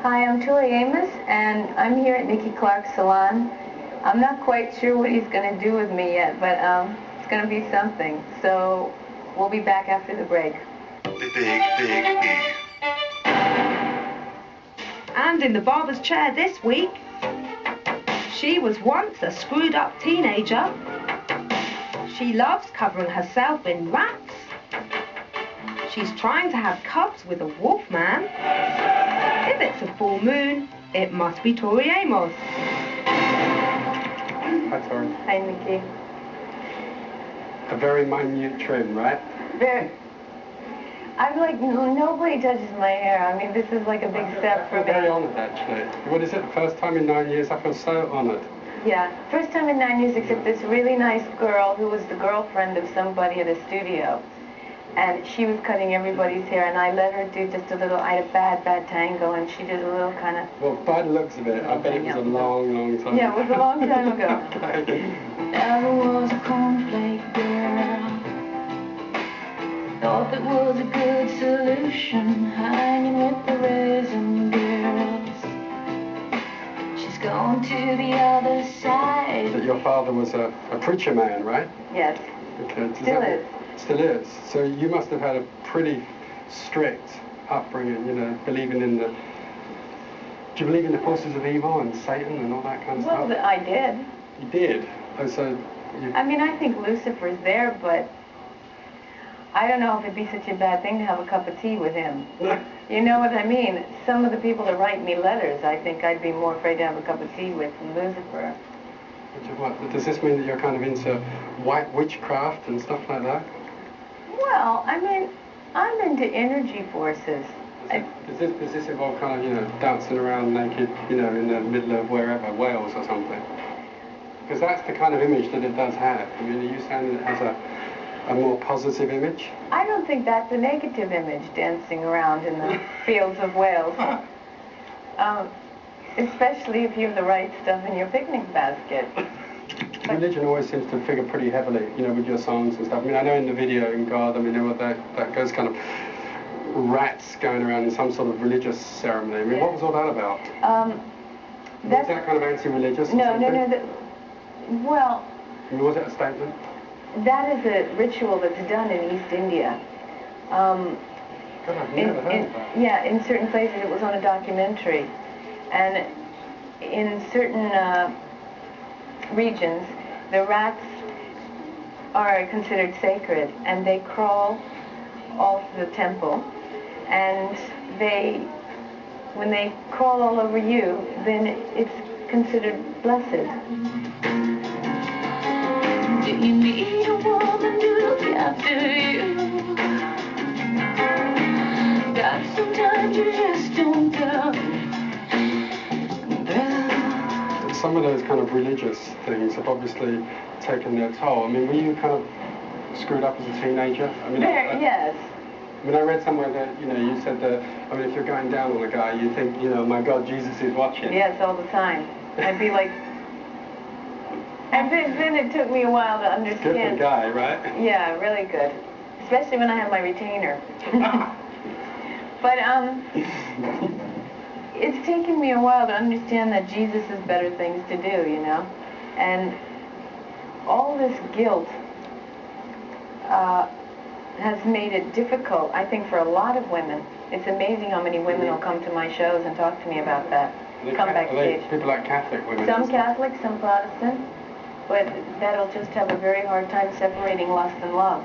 Hi, I'm Tori Amos, and I'm here at Nicky Clarke's salon. I'm not quite sure what he's going to do with me yet, but it's going to be something. So we'll be back after the break. And in the barber's chair this week, she was once a screwed-up teenager. She loves covering herself in rats. She's trying to have cubs with a wolf man. If it's a full moon, it must be Tori Amos. Hi, Tori. Hi, Nicky. A very minute trim, right? Very. I'm like, nobody touches my hair. I mean, this is like a big step for me. I'm very honoured, actually. What is it, the first time in 9 years? I feel so honoured. Yeah, first time in 9 years, except this really nice girl who was the girlfriend of somebody at a studio. And she was cutting everybody's hair, and I let her do just a little, I had a bad tango, and she did a little kind of... Well, by the looks of it, I bet it was a long time ago. Yeah, it was a long time ago. Never was a cornflake girl. Thought that was a good solution, hanging with the raisin girls. She's gone to the other side. But your father was a preacher man, right? Yes. Okay. Still is. Still is. So you must have had a pretty strict upbringing, you know, believing in the... Do you believe in the forces of evil and Satan and all that kind of stuff? Well, I did. You did? Oh, so you... I mean, I think Lucifer's there, but I don't know if it'd be such a bad thing to have a cup of tea with him. You know what I mean? Some of the people that write me letters, I think I'd be more afraid to have a cup of tea with than Lucifer. What, does this mean that you're kind of into white witchcraft and stuff like that? Well, I mean, I'm into energy forces. Does this involve kind of, you know, dancing around naked, you know, in the middle of wherever, Wales or something? Because that's the kind of image that it does have. I mean, are you saying that it has a more positive image? I don't think that's a negative image, dancing around in the fields of Wales. Especially if you have the right stuff in your picnic basket. Religion always seems to figure pretty heavily, you know, with your songs and stuff. I mean, I know in the video in God, I mean, you know, that goes kind of rats going around in some sort of religious ceremony. I mean, what was all that about? Was that kind of anti-religious? No. Well... I mean, was it a statement? That is a ritual that's done in East India. God, I've never heard of that. Yeah, in certain places it was on a documentary. And in certain regions, the rats are considered sacred, and they crawl off the temple, and when they crawl all over you, then it's considered blessed. Do you need a woman to look after you? God, sometimes you just don't know. Some of those kind of religious things have obviously taken their toll. I mean, were you kind of screwed up as a teenager? I mean, yes. I mean, I read somewhere that, you know, you said that, I mean, if you're going down on a guy, you think, you know, my God, Jesus is watching. Yes, all the time. I'd be like... And then it took me a while to understand. Good guy, right? Yeah, really good. Especially when I have my retainer. But, it's taken me a while to understand that Jesus has better things to do, you know? And all this guilt has made it difficult, I think, for a lot of women. It's amazing how many women will come to my shows and talk to me about that. Come backstage. People like Catholic women? Some Catholic, some Protestant, but that'll just have a very hard time separating lust and love.